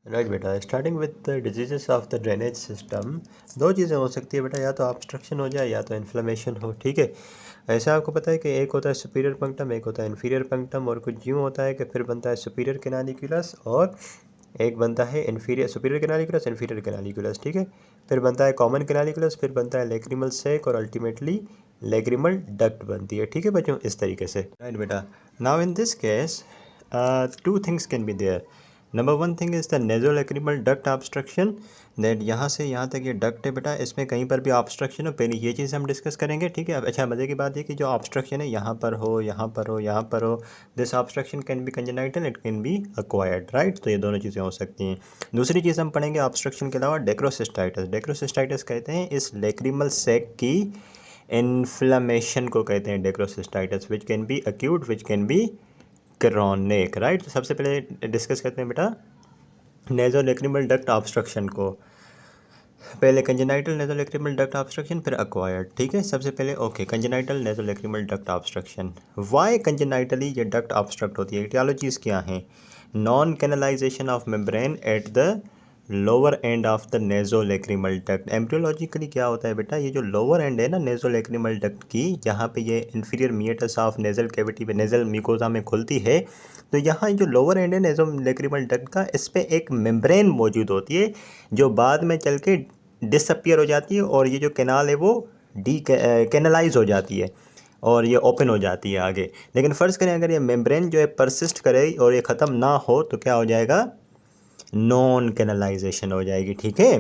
Right बेटा, starting with diseases of the drainage system. दो चीज़ें हो सकती है बेटा, या तो ऑब्स्ट्रक्शन हो जाए या तो इन्फ्लेमेशन हो। ठीक है, ऐसा आपको पता है कि एक होता है सुपीरियर पंक्टम, एक होता है इन्फीरियर पंक्टम, और कुछ यूँ होता है कि फिर बनता है सुपीरियर कैनालिकुलस और एक बनता है inferior superior canaliculus, inferior canaliculus. ठीक है, फिर बनता है कॉमन कैनालिकुलस, फिर बनता है लेक्रिमल सैक और अल्टीमेटली लेग्रिमल डक्ट बनती है। ठीक है बच्चों, इस तरीके से। राइट बेटा, now in this case two things can be there. Number one thing is the nasolacrimal duct obstruction, that यहाँ से यहाँ तक ये डक्ट है बेटा, इसमें कहीं पर भी ऑब्स्ट्रक्शन हो, पहले ये चीज़ हम डिस्कस करेंगे। ठीक है, अब अच्छा मज़े की बात ये कि जो ऑब्स्ट्रक्शन है यहाँ पर हो, यहाँ पर हो, यहाँ पर हो, this obstruction can B congenital, it can B acquired. Right, तो ये दोनों चीज़ें हो सकती हैं। दूसरी चीज़ हम पढ़ेंगे ऑब्स्ट्रक्शन के अलावा, डेक्रोसिस्टाइटिस। डेक्रोसिस्टाइटिस कहते हैं इस लेक्रिमल सैक की इन्फ्लेमेशन को कहते हैं dacryocystitis, which can be acute, which can be chronic. Right, तो सबसे पहले डिस्कस करते हैं बेटा नेज़ोलैक्रिमल डक्ट ऑब्स्ट्रक्शन को। पहले कंजेनाइटल नेज़ोलैक्रिमल डक्ट ऑब्स्ट्रक्शन, फिर एक्वायर्ड। ठीक है, सबसे पहले okay congenital nasolacrimal duct obstruction. Why congenitally ये डक्ट ऑब्स्ट्रक्ट होती है? इटियोलॉजीज क्या हैं? Non canalisation of membrane at the lower end of the nasolacrimal duct. Embryologically क्या होता है बेटा, ये जो लोअर एंड है ना नेज़ोलैक्रिमल डक्ट की, जहाँ पे ये inferior meatus of nasal cavity पे नेज़ल म्यूकोजा में खुलती है, तो यहाँ जो लोअर एंड है नेज़ोलैक्रिमल डक्ट का, इस पे एक मेम्ब्रेन मौजूद होती है जो बाद में चल के डिसअपियर हो जाती है, और ये जो कैनाल है वो कैनलाइज हो जाती है और ये ओपन हो जाती है आगे। लेकिन फ़र्ज़ करें अगर ये मेम्ब्रेन जो है परसिस्ट करे और ये ख़त्म ना हो, तो क्या हो जाएगा? नॉन कैनलाइजेशन हो जाएगी। ठीक है,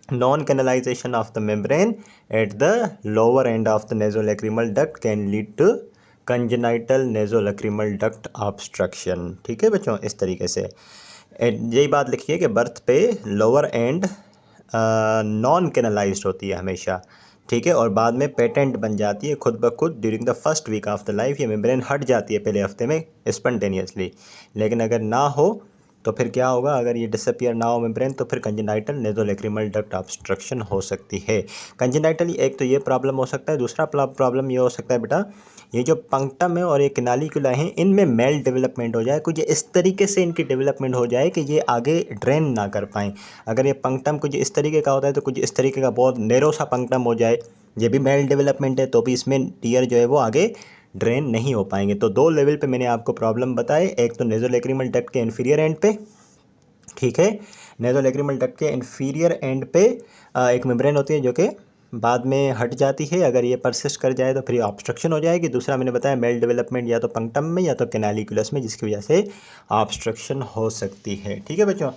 non canalisation of the membrane at the lower end of the nasolacrimal duct can lead to congenital nasolacrimal duct obstruction. ठीक है बच्चों, इस तरीके से यही बात लिखिए कि बर्थ पे लोअर एंड नॉन कैनलाइज्ड होती है हमेशा। ठीक है, और बाद में पेटेंट बन जाती है खुद ब खुद। During the first week of the life ये मेम्ब्रेन हट जाती है पहले हफ्ते में स्पॉन्टेनियसली, लेकिन अगर ना हो तो फिर क्या होगा? अगर ये डिसअपियर ना हो मेम्ब्रेन, तो फिर कंजेनाइटल नेज़ोलैक्रिमल डक्ट ऑब्स्ट्रक्शन हो सकती है। कंजेनाइटली एक तो ये प्रॉब्लम हो सकता है, दूसरा प्रॉब्लम ये हो सकता है बेटा, ये जो पंक्टम है और ये कैनालिकुला हैं, इनमें मेल डेवलपमेंट हो जाए, कुछ इस तरीके से इनकी डेवलपमेंट हो जाए कि ये आगे ड्रेन ना कर पाएँ। अगर ये पंक्टम कुछ इस तरीके का होता है तो कुछ इस तरीके का बहुत नैरो सा पंक्टम हो जाए, ये भी मेल डेवलपमेंट है, तो भी इसमें टीयर जो है वो आगे ड्रेन नहीं हो पाएंगे। तो दो लेवल पे मैंने आपको प्रॉब्लम बताए, एक तो नेज़ोलैक्रिमल डक्ट के इन्फीरियर एंड पे, ठीक है, नेज़ोलैक्रिमल डक्ट के इन्फीरियर एंड पे एक मेम्ब्रेन होती है जो कि बाद में हट जाती है। अगर ये परसिस्ट कर जाए तो फिर ऑब्स्ट्रक्शन हो जाएगी। दूसरा मैंने बताया मेल डेवलपमेंट या तो पंक्टम में या तो कैनालिकुलस में, जिसकी वजह से ऑब्स्ट्रक्शन हो सकती है। ठीक है बच्चों,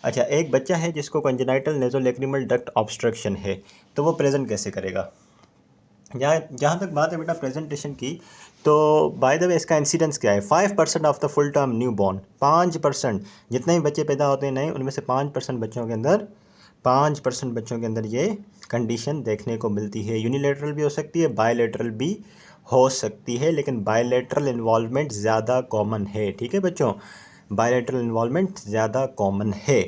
अच्छा एक बच्चा है जिसको कंजेनाइटल नेज़ोलैक्रिमल डक्ट ऑब्स्ट्रक्शन है, तो वो प्रेजेंट कैसे करेगा? जहाँ तक बात है बेटा प्रेजेंटेशन की, तो बाय द वे इसका इंसिडेंस क्या है? 5% of the full term new born, 5% जितने भी बच्चे पैदा होते हैं नए, उनमें से 5% बच्चों के अंदर 5% बच्चों के अंदर ये कंडीशन देखने को मिलती है। यूनिलेटरल भी हो सकती है, बायलेटरल भी हो सकती है, लेकिन बायलेटरल इन्वॉल्वमेंट ज़्यादा कॉमन है। ठीक है बच्चों, बायलेटरल इन्वॉल्वमेंट ज़्यादा कॉमन है।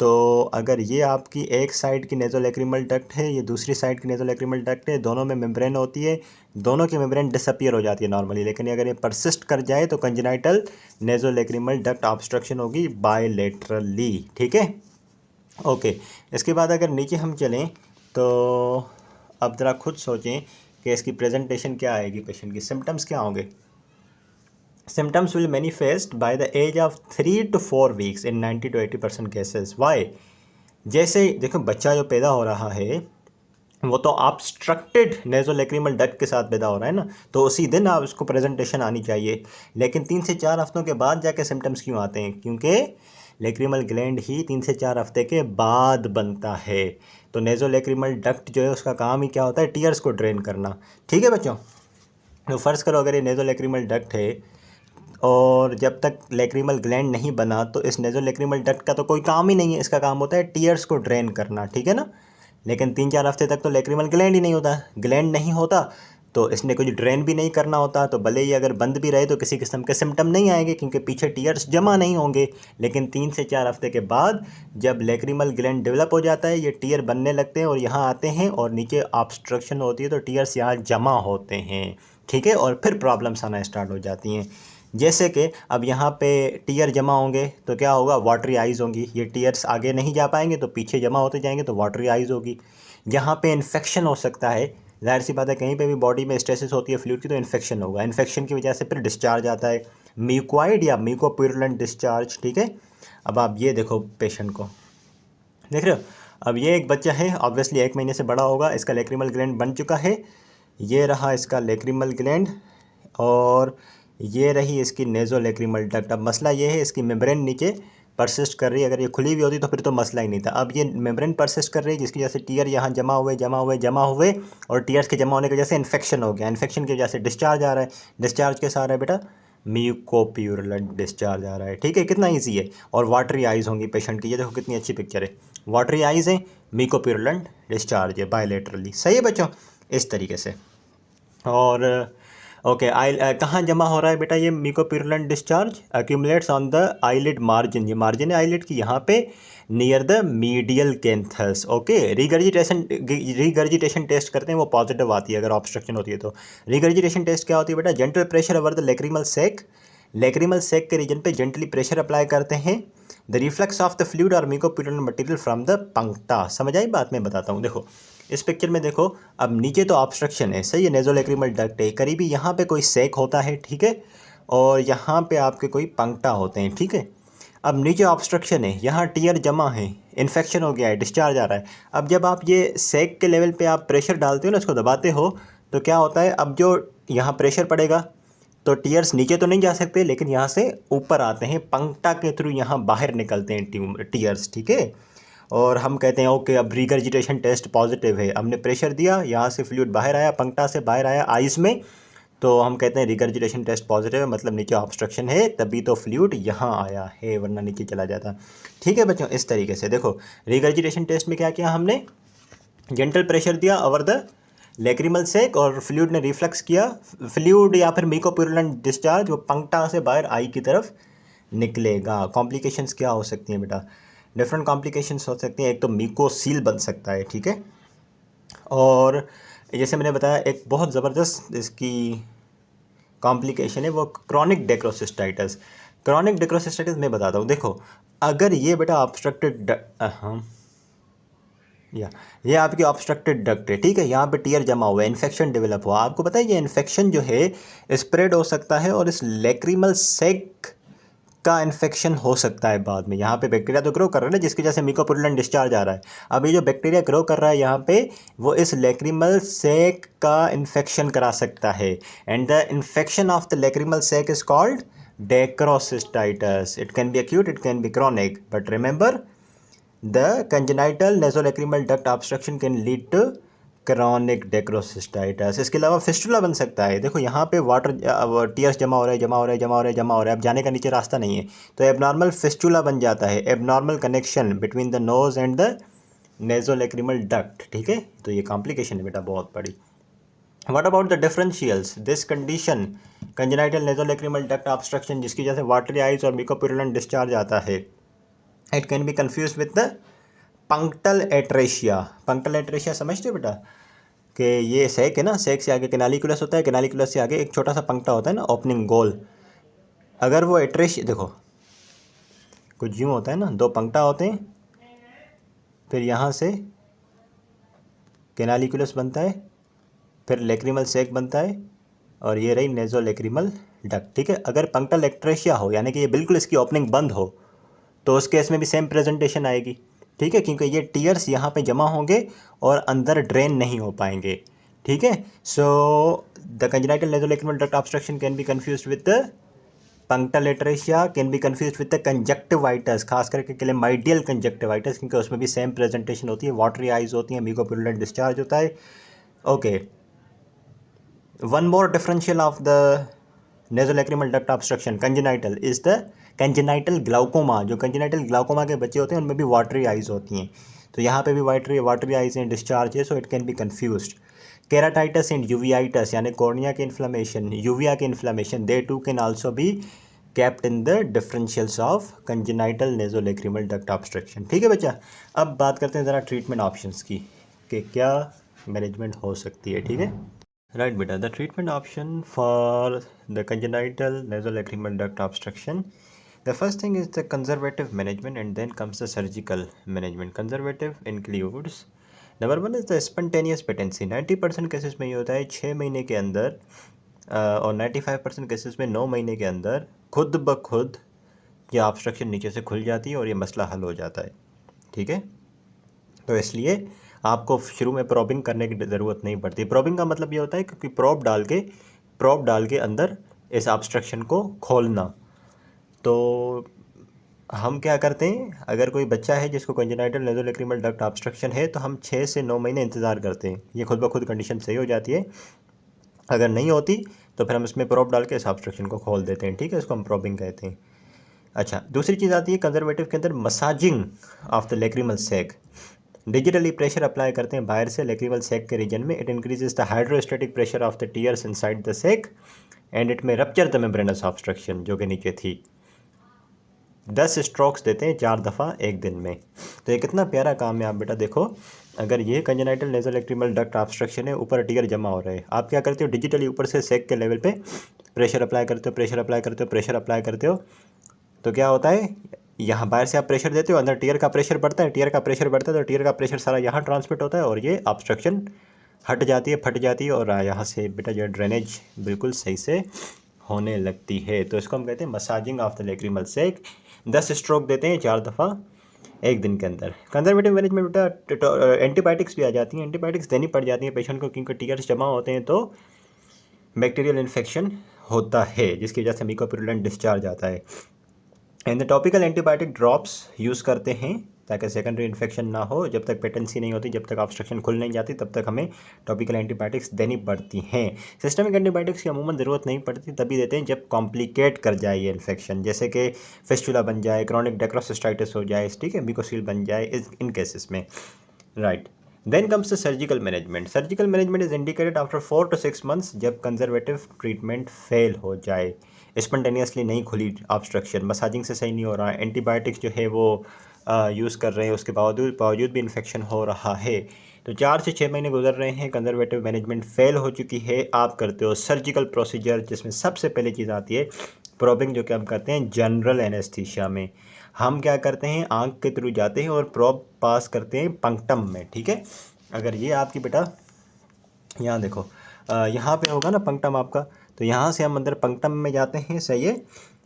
तो अगर ये आपकी एक साइड की नेज़ोलैक्रिमल डक्ट है, ये दूसरी साइड की नेज़ोलैक्रिमल डक्ट है, दोनों में मेम्ब्रेन होती है, दोनों की मेम्ब्रेन डिसअपियर हो जाती है नॉर्मली, लेकिन अगर ये परसिस्ट कर जाए तो कंजेनाइटल नेज़ोलैक्रिमल डक्ट ऑब्स्ट्रक्शन होगी बायलेटरली। ठीक है, ओके। इसके बाद अगर नीचे हम चलें तो अब ज़रा खुद सोचें कि इसकी प्रेजेंटेशन क्या आएगी, पेशेंट की सिम्टम्स क्या होंगे? Symptoms will manifest by the age of 3 to 4 weeks in 90 to 80% cases. Why? जैसे देखो बच्चा जो पैदा हो रहा है वो तो ऑब्स्ट्रक्टेड नेज़ोलैक्रिमल डक्ट के साथ पैदा हो रहा है ना, तो उसी दिन आप उसको प्रेजेंटेशन आनी चाहिए। लेकिन 3 से 4 हफ्तों के बाद जाके सिम्टम्स क्यों आते हैं? क्योंकि लैक्रिमल ग्लैंड ही 3 से 4 हफ्ते के बाद बनता है। तो नेज़ोलैक्रिमल डक्ट जो है उसका काम ही क्या होता है? टीयर्स को ड्रेन करना। ठीक है बच्चों, तो फ़र्ज़ करो अगर ये नेज़ोलैक्रिमल डक्ट है और जब तक लैक्रिमल ग्लैंड नहीं बना, तो इस नेज़ोलैक्रिमल डक्ट का तो कोई काम ही नहीं है, इसका काम होता है टीयर्स को ड्रेन करना। ठीक है ना, लेकिन 3-4 हफ्ते तक तो लैक्रिमल ग्लैंड ही नहीं होता, ग्लैंड नहीं होता तो इसने कुछ ड्रेन भी नहीं करना होता, तो भले ही अगर बंद भी रहे तो किसी किस्म के सिम्टम नहीं आएंगे क्योंकि पीछे टीयर्स जमा नहीं होंगे। लेकिन 3 से 4 हफ्ते के बाद जब लैक्रिमल ग्लैंड डेवलप हो जाता है, ये टीयर बनने लगते हैं और यहाँ आते हैं और नीचे ऑब्स्ट्रक्शन होती है, तो टीयर्स यहाँ जमा होते हैं। ठीक है, और फिर प्रॉब्लम्स आना स्टार्ट हो जाती हैं। जैसे कि अब यहाँ पे टीयर जमा होंगे तो क्या होगा, वाटरी आइज़ होंगी। ये टीयर्स आगे नहीं जा पाएंगे तो पीछे जमा होते जाएंगे तो वाटरी आइज़ होगी। यहाँ पे इन्फेक्शन हो सकता है, जाहिर सी बात है, कहीं पे भी बॉडी में स्ट्रेसेस होती है फ्लूइड की तो इन्फेक्शन होगा। इन्फेक्शन की वजह से फिर डिस्चार्ज आता है, म्यूकोइड या म्यूकोप्यूरुलेंट डिस्चार्ज। ठीक है, अब आप ये देखो पेशेंट को, देख रहे हो। अब ये एक बच्चा है, ऑब्वियसली 1 महीने से बड़ा होगा, इसका लेक्रिमल ग्लैंड बन चुका है। ये रहा इसका लेक्रिमल ग्लैंड और ये रही इसकी नेज़ो लेक्रिमल डक्ट। अब मसला ये है, इसकी मेम्ब्रेन नीचे परसिस्ट कर रही है। अगर ये खुली हुई होती तो फिर तो मसला ही नहीं था। अब ये मेम्ब्रेन परसिस्ट कर रही है जिसकी वजह से टीयर यहाँ जमा हुए और टीयर्स के जमा होने की वजह से इन्फेक्शन हो गया। इन्फेक्शन की वजह से डिस्चार्ज आ रहा है। डिस्चार्ज कैसा आ रहा है बेटा, म्यूकोप्यूरुलेंट डिस्चार्ज आ रहा है। ठीक है, कितना ईजी है। और वाटरी आइज़ होंगी पेशेंट की, ये देखो कितनी अच्छी पिक्चर है। वाटरी आइज़ है, म्यूकोप्यूरुलेंट डिस्चार्ज है बायलेटरली। सही है बच्चों, इस तरीके से। और ओके, आई कहाँ जमा हो रहा है बेटा ये mucopurulent discharge, accumulates on the eyelid margin. ये मार्जिन है आईलिड की, यहाँ पे near the medial canthus. Okay, regurgitation test करते हैं, वो पॉजिटिव आती है अगर ऑब्स्ट्रक्शन होती है तो। रीगर्जिटेशन टेस्ट क्या होती है बेटा, gentle pressure over the lacrimal sac. Lacrimal sac के रीजन पे जेंटली प्रेशर अप्लाई करते हैं। The reflex of the fluid और mucopurulent material from the puncta. समझ आई बात, मैं बताता हूँ। देखो इस पिक्चर में देखो, अब नीचे तो ऑब्स्ट्रक्शन है, सही है, नेज़ोलेक्रिमल डक्ट है, करीबी यहाँ पे कोई सैक होता है। ठीक है, और यहाँ पे आपके कोई पंक्टा होते हैं। ठीक है, अब नीचे ऑब्स्ट्रक्शन है, यहाँ टीयर जमा है, इन्फेक्शन हो गया है, डिस्चार्ज आ रहा है। अब जब आप ये सैक के लेवल पे आप प्रेशर डालते हो ना, इसको दबाते हो तो क्या होता है, अब जो यहाँ प्रेशर पड़ेगा तो टीयर्स नीचे तो नहीं जा सकते, लेकिन यहाँ से ऊपर आते हैं, पंक्टा के थ्रू यहाँ बाहर निकलते हैं टीयर्स। ठीक है, और हम कहते हैं ओके अब रिगर्जिटेशन टेस्ट पॉजिटिव है। हमने प्रेशर दिया, यहाँ से फ्लूइड बाहर आया, पंक्टा से बाहर आया आइस में, तो हम कहते हैं रिगर्जिटेशन टेस्ट पॉजिटिव है, मतलब नीचे ऑब्स्ट्रक्शन है, तभी तो फ्लूइड यहाँ आया है, वरना नीचे चला जाता। ठीक है बच्चों, इस तरीके से देखो रिगर्जिटेशन टेस्ट में क्या किया हमने, जेंटल प्रेशर दिया ओवर द लेक्रिमल सैक और फ्लूइड ने रिफ्लेक्स किया, फ्लूइड या फिर म्यूकोप्यूरुलेंट डिस्चार्ज वो पंक्टा से बाहर आई की तरफ निकलेगा। कॉम्प्लिकेशंस क्या हो सकती हैं बेटा, डिफरेंट कॉम्प्लिकेशंस हो सकती हैं। एक तो म्यूकोसील बन सकता है। ठीक है, और जैसे मैंने बताया एक बहुत ज़बरदस्त इसकी कॉम्प्लिकेशन है वो क्रॉनिक डेक्रोसिस्टाइटिस। क्रॉनिक डेक्रोसिस्टाइटिस मैं बताता हूँ। देखो अगर ये बेटा ऑब्स्ट्रक्टेड ये आपकी ऑब्स्ट्रक्टेड डक्ट है। ठीक है, यहाँ पे टीयर जमा हुआ है, इन्फेक्शन डेवलप हुआ। आपको पता है ये इन्फेक्शन जो है स्प्रेड हो सकता है और इस लेक्रिमल सैक का इन्फेक्शन हो सकता है बाद में। यहाँ पे बैक्टीरिया तो ग्रो कर रहा है ना, जिसकी वजह से म्यूकोप्यूरुलेंट डिस्चार्ज आ रहा है। अब ये जो बैक्टीरिया ग्रो कर रहा है यहाँ पे, वो इस लेक्रिमल सैक का इन्फेक्शन करा सकता है। And the infection of the lacrimal sac is called dacryocystitis. It can be acute, it can be chronic, but remember the congenital nasolacrimal duct obstruction can lead to chronic dacryocystitis. इसके अलावा fistula बन सकता है। देखो यहाँ पे water tears जमा हो रहा है, अब जाने का नीचे रास्ता नहीं है, तो एबनॉर्मल फिस्टुला बन जाता है, abnormal connection between the nose and the nasolacrimal duct. ठीक है, तो ये कॉम्प्लिकेशन है बेटा बहुत बड़ी। What about the differentials, this condition congenital nasolacrimal duct obstruction जिसकी वजह से वाटरी आइज और म्यूकोप्यूरुलेंट डिस्चार्ज आता है, it can be confuse with the punctal atresia. Punctal atresia समझते हो बेटा, कि ये सैक है ना, सैक से आगे कैनालिकुलस होता है, कैनालिकुलस से आगे एक छोटा सा पंक्टा होता है ना, ओपनिंग गोल। अगर वो एट्रेशिया देखो कुछ यूँ होता है ना, 2 पंक्टा होते हैं, फिर यहाँ से कैनालिकुलस बनता है, फिर लेक्रिमल सैक बनता है, और ये रही नेज़ो लेक्रिमल डक्ट। ठीक है, अगर पंक्टल एट्रेशिया हो यानी कि ये बिल्कुल इसकी ओपनिंग बंद हो तो उस केस में भी सेम प्रेजेंटेशन आएगी। ठीक है, क्योंकि ये टीयर्स यहाँ पे जमा होंगे और अंदर ड्रेन नहीं हो पाएंगे। ठीक है, so the congenital nasolacrimal duct obstruction can be confused with the punctal atresia, can be confused with the conjunctivitis, खास करके क्लेमाइडियल कंजक्टिवाइटिस, क्योंकि उसमें भी सेम प्रेजेंटेशन होती है, वाटरी आइज होती हैं, म्यूकोप्यूरुलेंट डिस्चार्ज होता है। Okay, one more differential of the nasolacrimal duct obstruction congenital is the congenital glaucoma. जो कंजेनाइटल ग्लाउकोमा के बच्चे होते हैं उनमें भी वाटरी आइज होती हैं, तो यहाँ पे भी वाटरी आइज हैं, डिस्चार्ज है, so it can be confused. Keratitis and uveitis यानी कॉर्निया के इन्फ्लेमेशन, यूविया के inflammation, they too can also be kept in the differentials of congenital nasolacrimal duct obstruction. ठीक है बच्चा, अब बात करते हैं ज़रा ट्रीटमेंट ऑप्शंस की कि क्या मैनेजमेंट हो सकती है। ठीक है, राइट बेटा, the treatment option for the congenital nasolacrimal duct obstruction. The first thing is the conservative management and then comes the surgical management. Conservative includes number one is the spontaneous patency. 90% cases में ये होता है 6 महीने के अंदर और 95% cases में 9 महीने के अंदर खुद ब खुद ये ऑब्स्ट्रक्शन नीचे से खुल जाती है और ये मसला हल हो जाता है. ठीक है, तो इसलिए आपको शुरू में प्रॉबिंग करने की ज़रूरत नहीं पड़ती. प्रॉबिंग का मतलब ये होता है क्योंकि प्रॉब डाल के अंदर इस ऑब्स्ट्रक्शन को खोलना. तो हम क्या करते हैं, अगर कोई बच्चा है जिसको कंजेनाइटल nasolacrimal डक्ट ऑब्स्ट्रक्शन है तो हम 6 से 9 महीने इंतज़ार करते हैं. ये खुद ब खुद कंडीशन सही हो जाती है. अगर नहीं होती तो फिर हम इसमें प्रॉब डाल के इस ऑब्स्ट्रक्शन को खोल देते हैं. ठीक है, इसको हम प्रॉबिंग कहते हैं. अच्छा, दूसरी चीज़ आती है कंजर्वेटिव के अंदर massaging of the lacrimal sac. Digitally pressure apply करते हैं बाहर से लेक्रिमल सैक के रीजन में. It increases the hydrostatic pressure of the tears inside the sac and it may rupture the membranous obstruction जो कि नीचे थी. 10 स्ट्रोक्स देते हैं 4 दफ़ा एक दिन में. तो ये कितना प्यारा काम है. आप बेटा देखो, अगर ये कंजेनाइटल nasolacrimal डक्ट ऑब्स्ट्रक्शन है, ऊपर टीयर जमा हो रहा है, आप क्या करते हो, डिजिटली ऊपर से सैक के लेवल पे प्रेशर अप्लाई करते हो. तो क्या होता है, यहाँ बाहर से आप प्रेशर देते हो, अंदर टीयर का प्रेशर बढ़ता है, तो टीयर का प्रेशर सारा यहाँ ट्रांसमिट होता है और ये ऑब्स्ट्रक्शन फट जाती है और यहाँ से बेटा जो ड्रेनेज बिल्कुल सही से होने लगती है. तो इसको हम कहते हैं massaging of the lacrimal sac. 10 stroke देते हैं 4 दफ़ा एक दिन के अंदर. कंजर्वेटिव मैनेजमेंट बेटा एंटीबायोटिक्स भी आ जाती हैं. एंटीबायोटिक्स देनी पड़ जाती हैं पेशेंट को क्योंकि टीयर्स जमा होते हैं तो बैक्टीरियल इन्फेक्शन होता है जिसकी वजह से म्यूकोपुरुलेंट डिस्चार्ज आता है. And the topical antibiotic drops use करते हैं ताकि सेकेंडरी इन्फेक्शन ना हो. जब तक पेटेंसी नहीं होती, जब तक ऑब्स्ट्रक्शन खुल नहीं जाती, तब तक हमें टॉपिकल एंटीबायोटिक्स देनी पड़ती हैं. सिस्टमिक एंटीबायोटिक्स की अमूमन ज़रूरत नहीं पड़ती, तभी देते हैं जब कॉम्प्लिकेट कर जाए ये इन्फेक्शन, जैसे कि फिस्टुला बन जाए, क्रॉनिक डेक्रोसिस्टाइटिस हो जाए, ठीक है, म्यूकोसील बन जाए, इन केसेस में. Right, then comes the surgical management. Surgical management is indicated after 4 to 6 months जब कंजर्वेटिव ट्रीटमेंट फेल हो जाए. स्पॉन्टेनियसली नहीं खुली ऑब्स्ट्रक्शन, मसाजिंग से सही नहीं हो रहा है, एंटीबायोटिक्स जो है वो यूज़ कर रहे हैं, उसके बावजूद भी इन्फेक्शन हो रहा है. तो 4 से 6 महीने गुजर रहे हैं, कंजर्वेटिव मैनेजमेंट फेल हो चुकी है. आप करते हो सर्जिकल प्रोसीजर जिसमें सबसे पहली चीज़ आती है प्रोबिंग, जो कि हम करते हैं जनरल एनेस्थीसिया में. हम क्या करते हैं, आँख के थ्रू जाते हैं और प्रोब पास करते हैं पंक्टम में. ठीक है, अगर ये आपकी बेटा यहाँ देखो, यहाँ पे होगा ना पंक्टम आपका, तो यहाँ से हम अंदर पंक्टम में जाते हैं, सही है,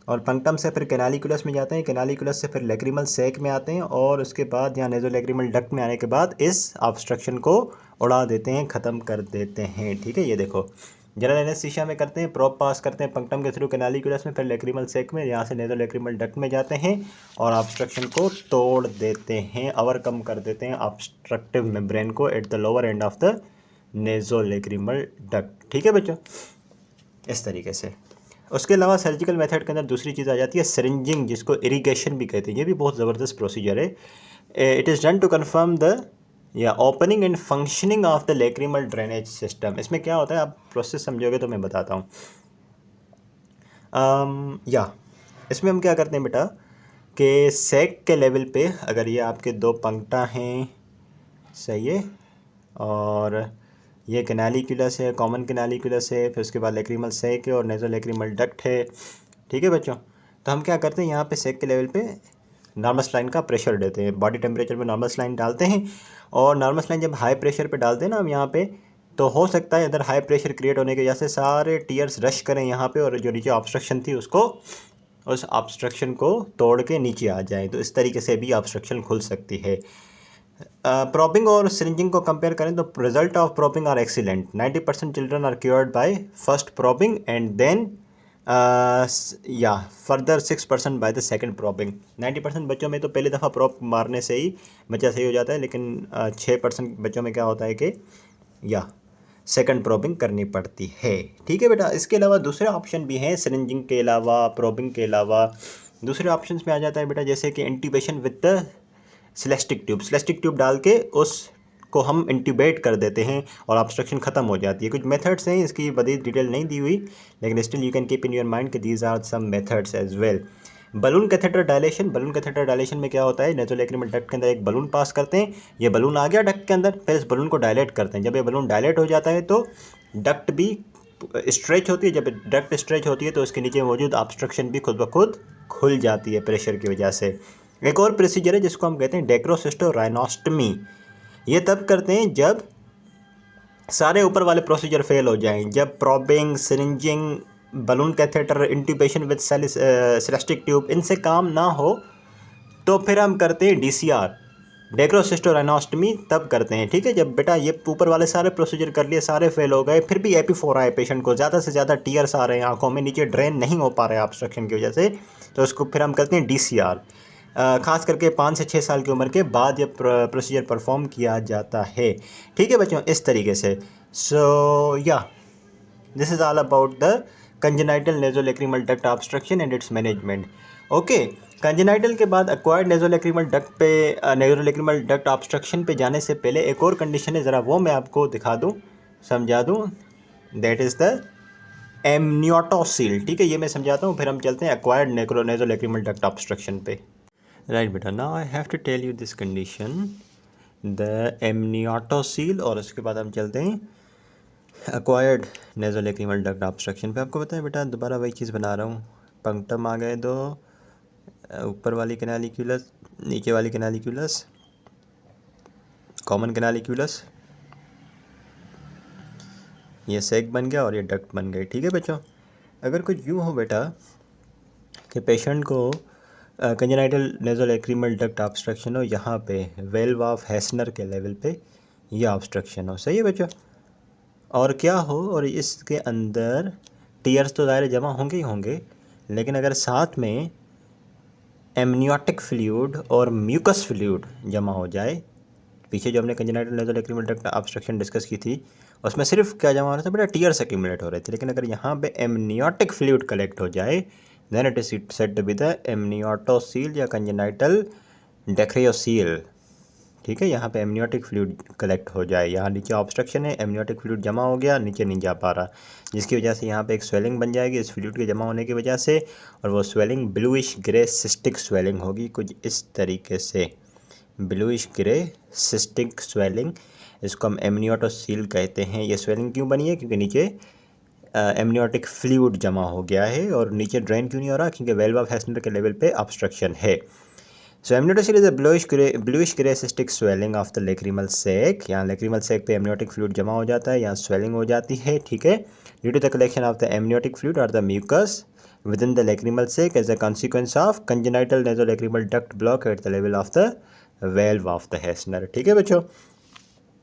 और पंक्टम से फिर कैनालिकुलस में जाते हैं, कैनालिकुलस से फिर लेक्रिमल सैक में आते हैं और उसके बाद यहाँ nasolacrimal डक्ट में आने के बाद इस ऑब्स्ट्रक्शन को उड़ा देते हैं, ख़त्म कर देते हैं. ठीक है, ये देखो जनरल एनेस्थीसिया में करते हैं, प्रोब पास करते हैं पंक्टम के थ्रू कैनालिकुलस में, फिर लेक्रिमल सैक में, यहाँ से nasolacrimal डक्ट में जाते हैं और ऑब्स्ट्रक्शन को तोड़ देते हैं, ओवरकम कर देते हैं ऑब्स्ट्रक्टिव मेम्ब्रेन को eight the lower end of the nasolacrimal duct. ठीक है बच्चों, इस तरीके से. उसके अलावा सर्जिकल मेथड के अंदर दूसरी चीज़ आ जाती है सिरिंजिंग, जिसको इरिगेशन भी कहते हैं. ये भी बहुत ज़बरदस्त प्रोसीजर है. It is done to confirm the opening and functioning of the lacrimal drainage system. इसमें क्या होता है, आप प्रोसेस समझोगे तो मैं बताता हूँ. इसमें हम क्या करते हैं बेटा कि सैक के लेवल पे अगर ये आपके 2 पंक्टा हैं, सही है, और ये कैनालिकुलस है, कॉमन कैनालिकुलस है, फिर उसके बाद लेक्रिमल सैक है और nasolacrimal डक्ट है. ठीक है बच्चों, तो हम क्या करते हैं, यहाँ पे सैक के लेवल पे नॉर्मल लाइन का प्रेशर देते हैं, बॉडी टेम्परेचर पे नॉर्मल लाइन डालते हैं. और नॉर्मल लाइन जब हाई प्रेशर पे डालते हैं ना हम यहाँ पे, तो हो सकता है इधर हाई प्रेशर क्रिएट होने की वजह से सारे टीयर्स रश करें यहाँ पे और जो नीचे ऑब्स्ट्रक्शन थी उस ऑब्स्ट्रक्शन को तोड़ के नीचे आ जाए. तो इस तरीके से भी ऑब्स्ट्रक्शन खुल सकती है. प्रॉबिंग और सिरिंजिंग को कंपेयर करें तो result of probing are excellent. 90% children are cured by first probing and then further 6% by the second probing. 90% बच्चों में तो पहली दफ़ा प्रॉब मारने से ही बच्चा सही हो जाता है, लेकिन 6% बच्चों में क्या होता है कि सेकंड प्रॉबिंग करनी पड़ती है. ठीक है बेटा, इसके अलावा दूसरे ऑप्शन भी हैं सिरिंजिंग के अलावा, प्रॉबिंग के अलावा. दूसरे ऑप्शंस में आ जाता है बेटा जैसे कि इंट्यूबेशन विद द सेलेस्टिक ट्यूब डाल के उसको हम इंट्यूबेट कर देते हैं और ऑब्स्ट्रक्शन ख़त्म हो जाती है. कुछ मेथड्स हैं, इसकी बड़ी डिटेल नहीं दी हुई, लेकिन still you can keep in your mind कि these are some methods as well. Balloon catheter dilation में क्या होता है, nasolacrimal डक्ट के अंदर एक बलून पास करते हैं, ये बलून आ गया डक्ट के अंदर, फिर इस बलून को डायलेट करते हैं. जब ये बलून डायलेट हो जाता है तो डक्ट भी स्ट्रेच होती है। जब डक्ट स्ट्रेच होती है तो उसके नीचे मौजूद ऑब्स्ट्रक्शन भी खुद ब खुद खुल जाती है प्रेशर की वजह से। एक और प्रोसीजर है जिसको हम कहते हैं डेक्रोसिस्टोराइनोस्टमी। ये तब करते हैं जब सारे ऊपर वाले प्रोसीजर फेल हो जाएं, जब probing, syringing, balloon catheter, intubation with silastic tube इनसे काम ना हो तो फिर हम करते हैं DCR, डेक्रोसिस्टोराइनोस्टमी तब करते हैं। ठीक है, जब बेटा ये ऊपर वाले सारे प्रोसीजर कर लिए, सारे फेल हो गए, फिर भी AP4 आए पेशेंट को, ज़्यादा से ज़्यादा टीयर्स आ रहे हैं आंखों में, नीचे ड्रेन नहीं हो पा रहे हैं ऑब्स्ट्रक्शन की वजह से, तो उसको फिर हम करते हैं DCR। ख़ास करके 5 से 6 साल की उम्र के बाद ये प्रोसीजर परफॉर्म किया जाता है। ठीक है बच्चों, इस तरीके से। सो या this is all about the congenital nasolacrimal duct obstruction and its management. Okay, congenital के बाद एक्वायर्ड नेज़ोलैक्रिमल डक्ट पे नेज़ोलैक्रिमल डक्ट ऑब्स्ट्रक्शन पे जाने से पहले एक और कंडीशन है, ज़रा वो मैं आपको दिखा दूँ, समझा दूँ। That is the amniotocele. ठीक है, ये मैं समझाता हूँ, फिर हम चलते हैं एक्वायर्ड नेज़ोलैक्रिमल डक्ट ऑब्स्ट्रक्शन पे। राइट बेटा, now I have to tell you this condition, the amniotocele, और उसके बाद हम चलते हैं एक्वायर्ड नेज़ोलैक्रिमल डक्ट ऑब्स्ट्रक्शन पे। आपको पता है बेटा, दोबारा वही चीज़ बना रहा हूँ। पंक्टम आ गए दो, ऊपर वाली कैनालिक्यूलस, नीचे वाली कैनालिक्यूलस, कॉमन कैनालिक्यूलस, ये सेक बन गया और ये डक्ट बन गई। ठीक है बच्चों, अगर कुछ यूँ हो बेटा कि पेशेंट को कंजेनाइटल नेज़ोलैक्रिमल डक्ट ऑब्स्ट्रक्शन हो, यहाँ पे वेल्व ऑफ हेसनर के लेवल पे ये ऑब्स्ट्रक्शन हो, सही है बच्चों, और क्या हो, और इसके अंदर टीयर्स तो ज़ाहिर जमा होंगे ही होंगे, लेकिन अगर साथ में एमनियोटिक फ्लूइड और म्यूकस फ्लूइड जमा हो जाए, पीछे जो हमने congenital nasolacrimal duct obstruction discuss की थी उसमें सिर्फ क्या जमा हो रहा था बेटा, टीयर्स एक्यूमुलेट हो रहे थे, लेकिन अगर यहाँ पे एमनियोटिक फ्लूइड कलेक्ट हो जाए then it is said to be the amniotocele या कंजेनाइटल डेक्रियोसील। ठीक है, यहाँ पे एमनियोटिक फ्लूइड कलेक्ट हो जाए, यहाँ नीचे ऑब्स्ट्रक्शन है, एमनियोटिक फ्लूइड जमा हो गया, नीचे नहीं जा पा रहा, जिसकी वजह से यहाँ पे एक स्वेलिंग बन जाएगी इस फ्लूइड के जमा होने की वजह से, और वो swelling bluish grey cystic swelling होगी, कुछ इस तरीके से, ब्लूइश ग्रे सिस्टिक स्वेलिंग, इसको हम एमनियोटोसील कहते हैं। ये स्वेलिंग क्यों बनी है, क्योंकि नीचे एमनियोटिक फ्लूइड जमा हो गया है, और नीचे ड्रेन क्यों नहीं हो रहा, क्योंकि वेल्व ऑफ हेसनर के लेवल पे ऑब्स्ट्रक्शन है। So amniotocele is a bluish grey cystic swelling of the lacrimal sac. यहाँ लेक्रिमल सेक पे एमनियोटिक फ्लूइड जमा हो जाता है, यहाँ स्वेलिंग हो जाती है। ठीक है, due to the collection of the amniotic fluid और the mucus within the lacrimal sac as a consequence of congenital nasolacrimal duct block at the level of the valve of the Hessner। ठीक है बच्चों,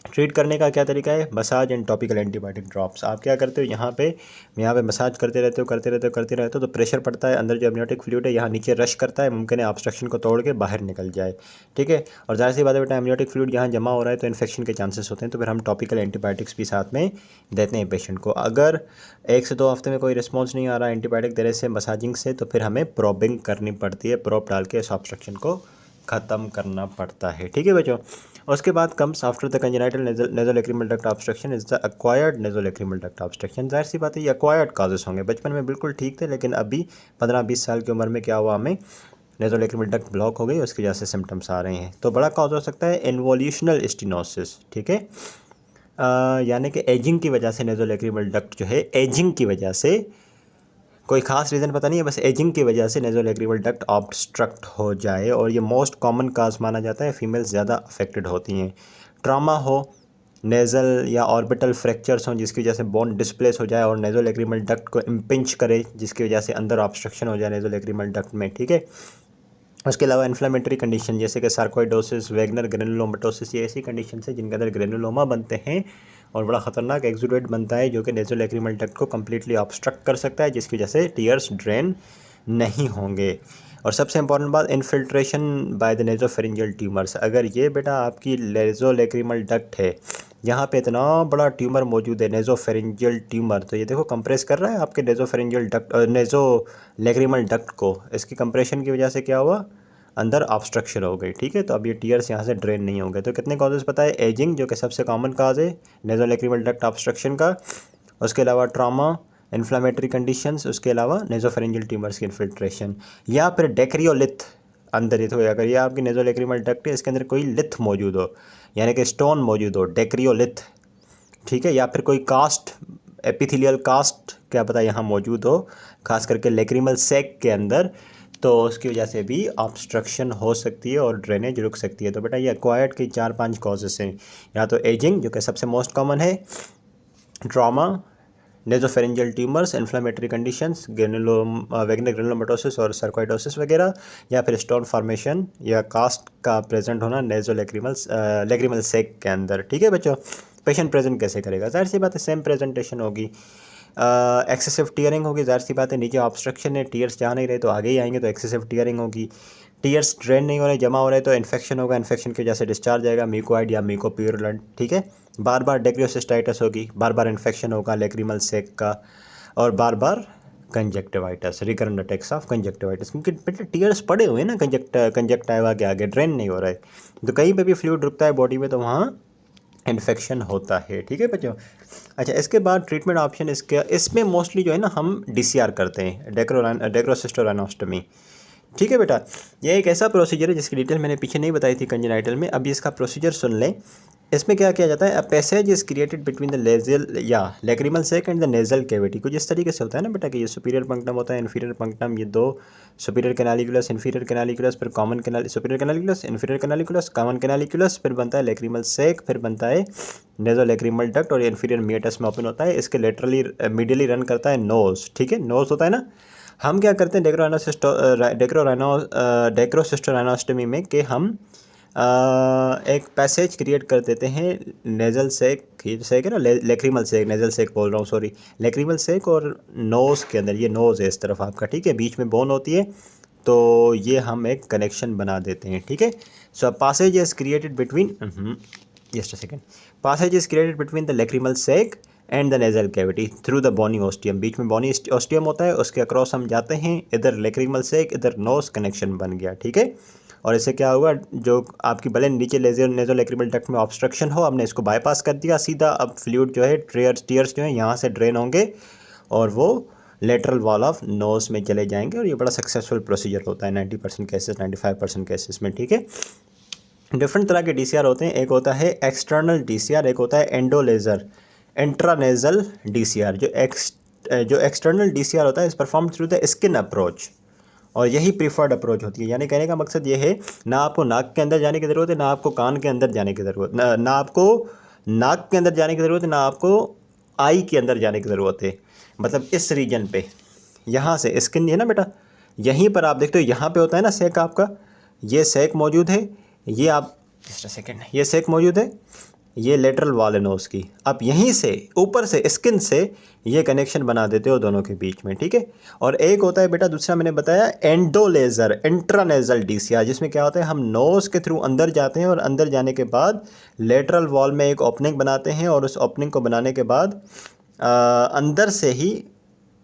treat करने का क्या तरीका है, massage and topical antibiotic drops. आप क्या करते हो, यहाँ पे मसाज करते रहते हो तो प्रेशर पड़ता है, अंदर जो एमनियोटिक फ्लूइड है यहाँ नीचे रश करता है, मुमकिन है ऑब्स्ट्रक्शन को तोड़ के बाहर निकल जाए। ठीक है, और ज़ाहिर सी बात है बेटा, एमनियोटिक फ्लूइड यहाँ जमा हो रहा है तो इन्फेक्शन के चांसेस होते हैं, तो फिर हम टॉपिकल एंटीबायोटिक्स भी साथ में देते हैं पेशेंट को। अगर 1 से 2 हफ्ते में कोई रिस्पॉन्स नहीं आ रहा एंटीबायोटिक देने से, मसाजिंग से, तो फिर हमें प्रोबिंग करनी पड़ती है, प्रोब डाल के इस ऑब्स्ट्रक्शन को ख़त्म करना पड़ता है। ठीक है बच्चों, उसके बाद comes after the congenital nasolacrimal duct obstruction is the acquired nasolacrimal duct obstruction. जाहिर सी बात है ये एक्वायर्ड काजेस होंगे, बचपन में बिल्कुल ठीक थे, लेकिन अभी 15-20 साल की उम्र में क्या हुआ, हमें नेज़ोलैक्रिमल डक्ट ब्लॉक हो गई, उसकी वजह से सिम्टम्स आ रहे हैं। तो बड़ा काज हो सकता है इन्वोल्यूशनल स्टेनोसिस। ठीक है, यानी कि एजिंग की वजह से नेज़ोलैक्रिमल डक्ट जो है, एजिंग की वजह से, कोई ख़ास रीज़न पता नहीं है, बस एजिंग की वजह से नेज़ोलैक्रिमल डक्ट ऑब्स्ट्रक्ट हो जाए, और ये मोस्ट कॉमन काज माना जाता है, फीमेल्स ज़्यादा अफेक्टेड होती हैं। ट्रामा हो, नेज़ल या ऑर्बिटल फ्रैक्चर्स हों जिसकी वजह से बोन डिस्प्लेस हो जाए और नेज़ोलैक्रिमल डक्ट को इम्पिंच करे, जिसकी वजह से अंदर ऑब्स्ट्रक्शन हो जाए नेज़ोलैक्रिमल डक्ट में। ठीक है, उसके अलावा इन्फ्लेमेटरी कंडीशन जैसे कि सार्कोइडोसिस, वेगनर ग्रेनुलोमेटोसिस, ये ऐसी कंडीशन है जिनके अंदर ग्रेनुलोमा बनते हैं और बड़ा ख़तरनाक एक्सुडेट बनता है जो कि नेज़ोलैक्रिमल डक्ट को कम्प्लीटली ऑब्स्ट्रक्ट कर सकता है, जिसकी वजह से टीयर्स ड्रेन नहीं होंगे। और सबसे इंपॉर्टेंट बात, इन्फिल्ट्रेशन बाय द नेज़ोफेरिंजियल ट्यूमर्स। अगर ये बेटा आपकी नेज़ोलैक्रिमल डक्ट है, यहाँ पे इतना बड़ा ट्यूमर मौजूद है, नेज़ोफेरिंजियल ट्यूमर, तो ये देखो कंप्रेस कर रहा है आपके नेज़ोफेरिंजियल डक्ट, नेज़ोलैक्रिमल डक्ट को। इसकी कंप्रेशन की वजह से क्या हुआ, अंदर ऑब्स्ट्रक्शन हो गई। ठीक है, तो अब ये टीयर्स यहाँ से ड्रेन नहीं होंगे। तो कितने कॉजेज़ पता है, एजिंग जो कि सबसे कॉमन काज है नेज़ोलैक्रिमल डक्ट ऑब्स्ट्रक्शन का, उसके अलावा ट्रामा, इन्फ्लेमेटरी कंडीशंस, उसके अलावा नेज़ोफेरिंजियल ट्यूमर्स की इन्फिल्ट्रेशन, या फिर डेक्रियोलिथ अंदर ही। तो अगर ये आपकी नेज़ोलैक्रिमल डक्ट है, इसके अंदर कोई लिथ मौजूद हो, यानी कि स्टोन मौजूद हो, डेक्रियोलिथ। ठीक है, या फिर कोई कास्ट, एपिथेलियल कास्ट क्या पता यहाँ मौजूद हो, खास करके लेक्रिमल सैक के अंदर, तो उसकी वजह से भी ऑब्स्ट्रक्शन हो सकती है और ड्रेनेज रुक सकती है। तो बेटा ये एक्वायर्ड की 4-5 कॉजेस हैं, या तो एजिंग जो कि सबसे मोस्ट कॉमन है, trauma, nasopharyngeal tumours, inflammatory conditions, Wegener granulomatosis और सर्कोइडोसिस वगैरह, या फिर स्टोन फॉर्मेशन या कास्ट का प्रेजेंट होना नेजो लेक्रिमल सैक के अंदर। ठीक है बच्चों, पेशेंट प्रेजेंट कैसे करेगा? जाहिर सी बात है सेम प्रेजेंटेशन होगी, एक्सेसिव टीयरिंग होगी, जाहिर सी बात है नीचे ऑब्स्ट्रक्शन है, टीयर्स जा नहीं रहे तो आगे ही आएंगे, तो एक्सेसिव टीयरिंग होगी। टीयर्स ड्रेन नहीं हो रहे, जमा हो रहे, तो इन्फेक्शन होगा, इन्फेक्शन की वजह से डिस्चार्ज आएगा, म्यूकोइड या म्यूकोप्यूरुलेंट। ठीक है, बार बार डेक्रियोसिस्टाइटिस होगी, बार बार इन्फेक्शन होगा लेक्रिमल सैक का, और बार बार conjunctivitis, recurrent attacks of conjunctivitis, क्योंकि बेटे टीयर्स पड़े हुए हैं ना कंजक्टिवा के आगे, ड्रेन नहीं हो रहा है, तो कहीं पे भी फ्लूइड रुकता है बॉडी में तो वहाँ इन्फेक्शन होता है। ठीक है बच्चों, अच्छा इसके बाद ट्रीटमेंट ऑप्शन इसमें मोस्टली जो है ना हम DCR करते हैं, डेक्रोसिस्टोराइनोस्टमी। ठीक है बेटा, ये एक ऐसा प्रोसीजर है जिसकी डिटेल मैंने पीछे नहीं बताई थी कंजेनाइटल में, अभी इसका प्रोसीजर सुन लें। इसमें क्या किया जाता है, a passage is created between the लेजल या lacrimal sac and the nasal cavity. कुछ इस तरीके से होता है ना बेटा कि ये सुपीरियर पंक्टम होता है, इन्फीरियर पंक्टम, ये दो सुपीरियर कैनालिकुलस, इन्फीरियर कैनालिकुलस, फिर common superior canaliculus, inferior canaliculus, common canaliculus, फिर बनता है लेक्रिमल सैक, फिर बनता है नेजो लेक्रिमल डक्ट, और इन्फीरियर मियोटस में ओपन होता है। इसके लेटरली मीडियली रन करता है नोज। ठीक है, नोज होता है ना। हम क्या करते हैं डेक्रोसिस्टोराइनोस्टमी में कि हम एक पैसेज क्रिएट कर देते हैं नेजल सैक है ना, लेक्रिमल सैक, नेजल सैक बोल रहा हूँ सॉरी, लेक्रिमल सैक और नोज़ के अंदर, ये नोज़ है इस तरफ आपका, ठीक है, बीच में बोन होती है, तो ये हम एक कनेक्शन बना देते हैं। ठीक है, so passage is created between just a second, passage is created between the lacrimal sac and the nasal cavity through the bony ostium. बीच में बोनी ओस्टियम होता है, उसके अक्रॉस हम जाते हैं, इधर लेक्रिमल सैक इधर नोज, कनेक्शन बन गया। ठीक है, और इससे क्या होगा, जो आपकी भले नीचे नेजो लेक्रिमल डक्ट में ऑब्स्ट्रक्शन हो, हमने इसको बाईपास कर दिया सीधा, अब फ्लूइड जो है टीयर्स जो है यहाँ से ड्रेन होंगे और वो लेटरल वॉल ऑफ नोज में चले जाएंगे, और ये बड़ा सक्सेसफुल प्रोसीजर होता है 90% केसेस, 95% केसेस में। ठीक है, डिफरेंट तरह के DCR होते हैं, एक होता है एक्सटर्नल DCR, एक होता है एंडोलेजर इंट्रानेजल DCR। जो एक्सटर्नल DCR होता है इस perform through the skin approach, और यही प्रीफर्ड अप्रोच होती है। यानी कहने का मकसद ये है, ना आपको नाक के अंदर जाने की ज़रूरत है, ना आपको कान के अंदर जाने की ज़रूरत, ना आपको नाक के अंदर जाने की ज़रूरत है, ना आपको आई के अंदर जाने की ज़रूरत है। मतलब इस रीजन पे, यहाँ से स्किन है ना बेटा, यहीं पर आप देखते हो, यहाँ पे होता है ना सैक आपका, ये सैक मौजूद है, ये आप जस्ट अ सेकेंड, ये सैक मौजूद है, ये लेटरल वॉल है नोज की, आप यहीं से ऊपर से स्किन से ये कनेक्शन बना देते हो दोनों के बीच में। ठीक है, और एक होता है बेटा दूसरा मैंने बताया एंडोलेजर इंट्रानेजल DCR, जिसमें क्या होता है, हम नोज के थ्रू अंदर जाते हैं और अंदर जाने के बाद लेटरल वॉल में एक ओपनिंग बनाते हैं, और उस ओपनिंग को बनाने के बाद अंदर से ही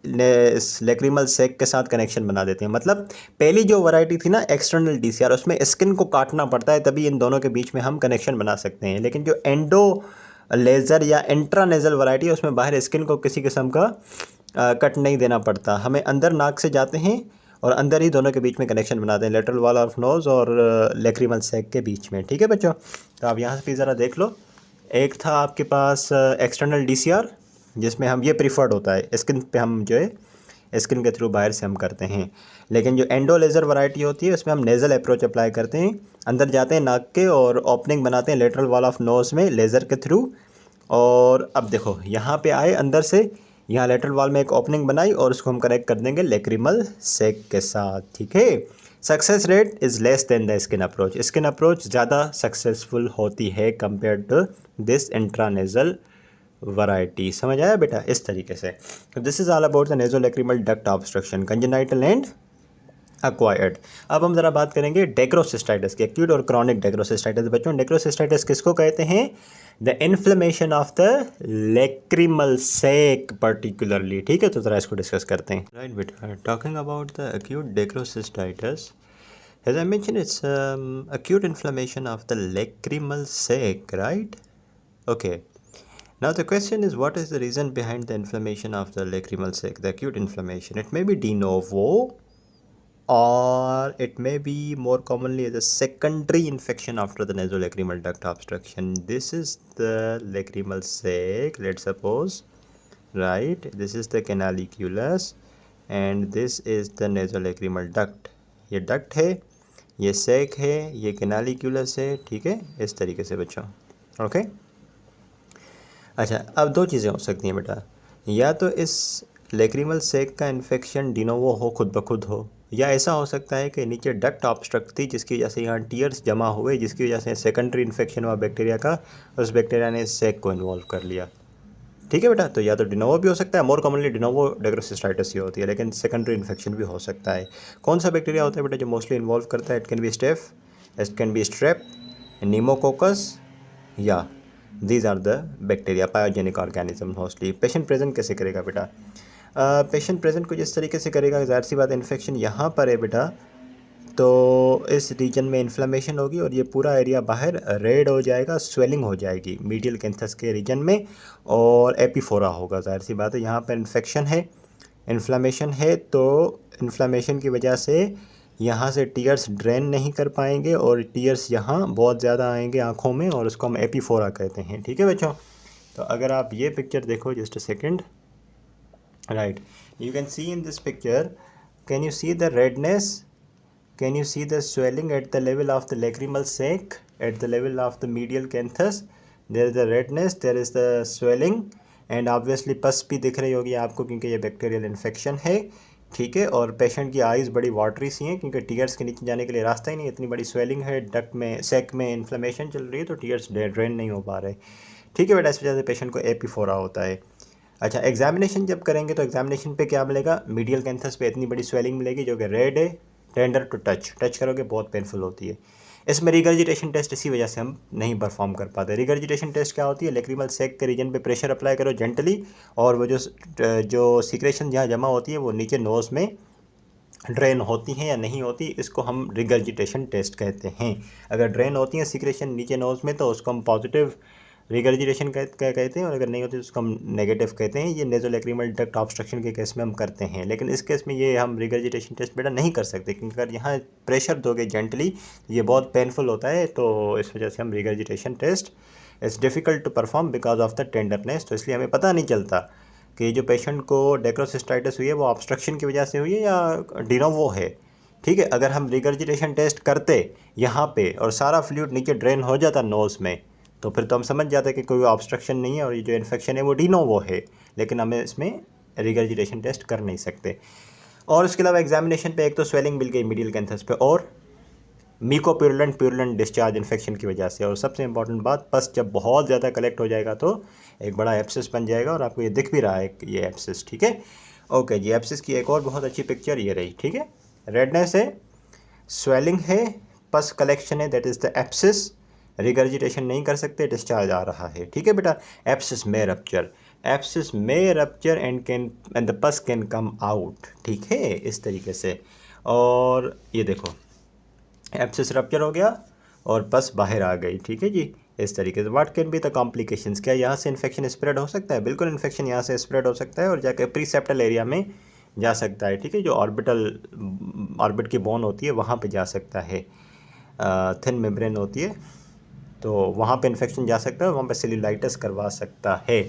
लेक्रिमल सैक के साथ कनेक्शन बना देते हैं। मतलब पहली जो वैरायटी थी ना एक्सटर्नल DCR, उसमें स्किन को काटना पड़ता है, तभी इन दोनों के बीच में हम कनेक्शन बना सकते हैं। लेकिन जो एंडो लेज़र या इंट्रानेजल वैरायटी है, उसमें बाहर स्किन को किसी किस्म का कट नहीं देना पड़ता, हमें अंदर नाक से जाते हैं और अंदर ही दोनों के बीच में कनेक्शन बनाते हैं, लेटरल वॉल ऑफ नोज़ और लेक्रिमल सैक के बीच में। ठीक है बच्चों, तो आप यहाँ से ज़रा देख लो, एक था आपके पास एक्सटर्नल DCR, जिसमें हम ये प्रीफर्ड होता है, स्किन पे हम जो है स्किन के थ्रू बाहर से हम करते हैं। लेकिन जो एंडो लेज़र वैरायटी होती है उसमें हम नेज़ल अप्रोच अप्लाई करते हैं, अंदर जाते हैं नाक के और ओपनिंग बनाते हैं लेटरल वॉल ऑफ नोज़ में लेज़र के थ्रू। और अब देखो यहाँ पे आए अंदर से, यहाँ लेटरल वॉल में एक ओपनिंग बनाई और उसको हम कनेक्ट कर देंगे लेक्रिमल सैक के साथ। ठीक है, success rate is less than the skin approach, skin approach ज़्यादा सक्सेसफुल होती है compare to this intranasal variety. समझ आया बेटा, इस तरीके से। तो this is all about the nasolacrimal duct obstruction, congenital and acquired. अब हम ज़रा बात करेंगे डेक्रोसिस्टाइटिस की, एक्यूट और क्रॉनिक डेक्रोसिस्टाइटिस। बच्चों डेक्रोसिस्टाइटिस किसको कहते हैं? The inflammation of the lacrimal sac particularly. ठीक है, तो ज़रा इसको डिस्कस करते हैं। राइट बेटा, talking about the acute dacryocystitis, as I mentioned, it's acute inflammation of the lacrimal sac, right? Okay. Now the question is, what is the reason behind the inflammation of the lacrimal sac, the acute inflammation? It may be de novo, or it may be more commonly as a secondary infection after the nasolacrimal duct obstruction. This is the lacrimal sac, let's suppose, right? This is the canaliculus and this is the nasolacrimal duct. ये duct है, ये sac है, ये canaliculus है, ठीक है, इस तरीके से बच्चों, ओके। अच्छा, अब दो चीज़ें हो सकती हैं बेटा, या तो इस लेक्रिमल सेक का इन्फेक्शन डिनोवो हो, खुद ब खुद हो, या ऐसा हो सकता है कि नीचे डक्ट ऑब्स्ट्रक्ट थी जिसकी वजह से यहाँ टीयर्स जमा हुए, जिसकी वजह से सेकेंडरी इन्फेक्शन हुआ बैक्टीरिया का, उस बैक्टीरिया ने सेक को इन्वॉल्व कर लिया, ठीक है बेटा। तो या तो डिनोवो भी हो सकता है, मोर कॉमनली डिनोवो डेग्रोसिस्टाइटिस ही होती है, लेकिन सेकेंडरी इन्फेक्शन भी हो सकता है। कौन सा बैक्टीरिया होता है बेटा जो मोस्टली इन्वॉल्व करता है? It can be staph, it can be strep, pneumococcus, या these are the bacteria pyogenic organism mostly. Patient present कैसे करेगा बेटा? पेशेंट प्रेजेंट को जिस तरीके से करेगा, ज़ाहिर सी बात इन्फेक्शन यहाँ पर है बेटा, तो इस रीजन में इन्फ्लेमेशन होगी और ये पूरा एरिया बाहर रेड हो जाएगा, स्वेलिंग हो जाएगी मीडियल कैंथस के रीजन में, और एपीफोरा होगा। ज़ाहिर सी बात है यहाँ पर इन्फेक्शन है, इन्फ्लेमेशन है, तो इन्फ्लेमेशन की वजह से यहाँ से टीयर्स ड्रेन नहीं कर पाएंगे और टीयर्स यहाँ बहुत ज़्यादा आएंगे आँखों में, और उसको हम एपीफोरा कहते हैं, ठीक है बच्चों। तो अगर आप ये पिक्चर देखो, just a second, right, you can see in this picture, can you see the redness, can you see the swelling at the level of the lacrimal sac, at the level of the medial canthus? There is the redness, there is the swelling, and obviously पस भी दिख रही होगी आपको क्योंकि ये bacterial infection है, ठीक है। और पेशेंट की आइज़ बड़ी वाटरी सी हैं क्योंकि टीयर्स के नीचे जाने के लिए रास्ता ही नहीं, इतनी बड़ी स्वेलिंग है, डक्ट में, सेक में इन्फ्लेमेशन चल रही है, तो टीयर्स ड्रेन नहीं हो पा रहे, ठीक है बेटा। इस वजह से पेशेंट को एपीफोरा होता है। अच्छा, एग्जामिनेशन जब करेंगे तो एग्जामिनेशन पे क्या मिलेगा? मीडियल कैंथस पे इतनी बड़ी स्वेलिंग मिलेगी जो कि रेड है, टेंडर टू टच करोगे बहुत पेनफुल होती है। इसमें रिगर्जिटेशन टेस्ट इसी वजह से हम नहीं परफॉर्म कर पाते। रिगर्जिटेशन टेस्ट क्या होती है? लेक्रिमल सेक के रीजन पे प्रेशर अप्लाई करो जेंटली, और वो जो सीक्रेशन जहाँ जमा होती है वो नीचे नोज़ में ड्रेन होती हैं या नहीं होती, इसको हम रिगर्जिटेशन टेस्ट कहते हैं। अगर ड्रेन होती हैं सीक्रेशन नीचे नोज़ में तो उसको हम पॉजिटिव रिगर्जिटेशन कहते हैं, और अगर नहीं होती तो उसको हम नेगेटिव कहते हैं। ये नेज़ोलैक्रिमल डक्ट ऑब्स्ट्रक्शन के केस में हम करते हैं, लेकिन इस केस में ये हम रिगर्जिटेशन टेस्ट बेटा नहीं कर सकते क्योंकि अगर यहाँ प्रेशर दोगे जेंटली ये बहुत पेनफुल होता है, तो इस वजह से हम regurgitation test it's difficult to perform because of the tenderness. तो इसलिए हमें पता नहीं चलता कि जो पेशेंट को डेक्रोसिस्टाइटिस हुई है वो ऑब्स्ट्रक्शन की वजह से हुई है या डिनोवो है, ठीक है। अगर हम रिगर्जिटेशन टेस्ट करते यहाँ पे और सारा फ्लूइड नीचे ड्रेन हो जाता नोज़ में, तो फिर तो हम समझ जाते कि कोई ऑब्स्ट्रक्शन नहीं है और ये जो इन्फेक्शन है वो डिनोवो है, लेकिन हमें इसमें रिगर्जिटेशन टेस्ट कर नहीं सकते। और उसके अलावा एग्जामिनेशन पे एक तो स्वेलिंग मिल गई मीडियल कैंथस पे, और प्यूरलेंट डिस्चार्ज इन्फेक्शन की वजह से, और सबसे इंपॉर्टेंट बात, पस जब बहुत ज़्यादा कलेक्ट हो जाएगा तो एक बड़ा एप्सिस बन जाएगा, और आपको ये दिख भी रहा है ये एप्सिस, ठीक है। ओके जी, एप्सिस की एक और बहुत अच्छी पिक्चर ये रही, ठीक है। रेडनेस है, स्वेलिंग है, पस कलेक्शन है, दैट इज़ द एप्सिस। रिगर्जिटेशन नहीं कर सकते, डिस्चार्ज आ रहा है, ठीक है बेटा। एप्सिस में रप्चर एंड द पस कैन कम आउट, ठीक है, इस तरीके से। और ये देखो एप्सिस रप्चर हो गया और पस बाहर आ गई, ठीक है जी, इस तरीके से। What can be the complications? क्या यहाँ से इन्फेक्शन स्प्रेड हो सकता है? बिल्कुल, इन्फेक्शन यहाँ से स्प्रेड हो सकता है और जाके प्रीसेप्टल एरिया में जा सकता है, ठीक है। जो ऑर्बिट की बोन होती है वहाँ पे जा सकता है, थिन मेम्ब्रेन होती है, तो वहाँ पे इन्फेक्शन जा सकता है, वहाँ पे सेल्यूलाइटिस करवा सकता है,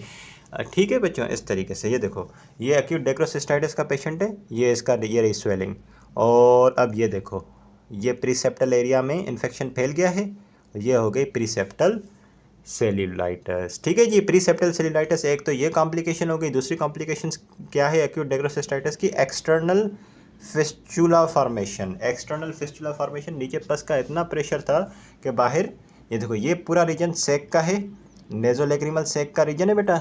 ठीक है बच्चों। इस तरीके से ये देखो, ये एक्यूट डेक्रोसिस्टाइटिस का पेशेंट है, ये रही स्वेलिंग, और अब ये देखो ये प्रीसेप्टल एरिया में इन्फेक्शन फैल गया है, ये हो गई प्रीसेप्टल सेल्यूलाइटिस, ठीक है जी। प्रीसेप्टल सेल्यूलाइटिस, एक तो ये कॉम्प्लिकेशन हो गई। दूसरी कॉम्प्लिकेशन क्या है एक्यूट डेक्रोसिस्टाइटिस की? External fistula formation. नीचे पस का इतना प्रेशर था कि बाहर, ये देखो ये पूरा रीजन सेक का है, नेज़ोलैक्रिमल सेक का रीजन है बेटा,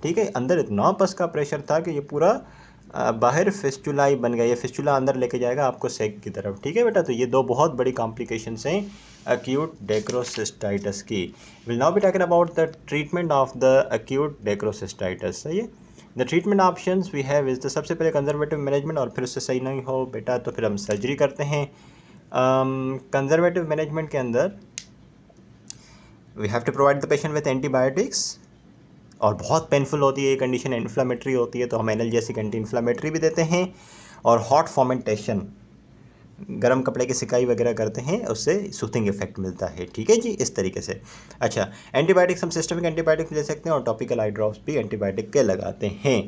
ठीक है। अंदर इतना पस का प्रेशर था कि ये पूरा बाहर फिस्चुला ही बन गया, ये फिस्चुला अंदर लेके जाएगा आपको सेक की तरफ, ठीक है बेटा। तो ये दो बहुत बड़ी कॉम्प्लिकेशंस हैं एक्यूट डेक्रोसिस्टाइटिस की। Will now be talking about the treatment of the acute dacryocystitis. सही है, the treatment options we have is the, सबसे पहले कंजर्वेटिव मैनेजमेंट, और फिर उससे सही नहीं हो बेटा तो फिर हम सर्जरी करते हैं। कंजर्वेटिव मैनेजमेंट के अंदर we have to provide the patient with antibiotics, और बहुत पेनफुल होती है ये कंडीशन, इन्फ्लामेटरी होती है, तो हम एनाल्जेसिक एंटी इन्फ्लामेटरी भी देते हैं, और हॉट फॉर्मेंटेशन गर्म कपड़े की सिकाई वगैरह करते हैं, उससे सूथिंग इफेक्ट मिलता है। ठीक है जी, इस तरीके से। अच्छा, एंटीबायोटिक्स हम सिस्टमिक एंटीबायोटिक्स ले सकते हैं और टॉपिकल आई ड्रॉप्स भी एंटीबायोटिक के लगाते हैं।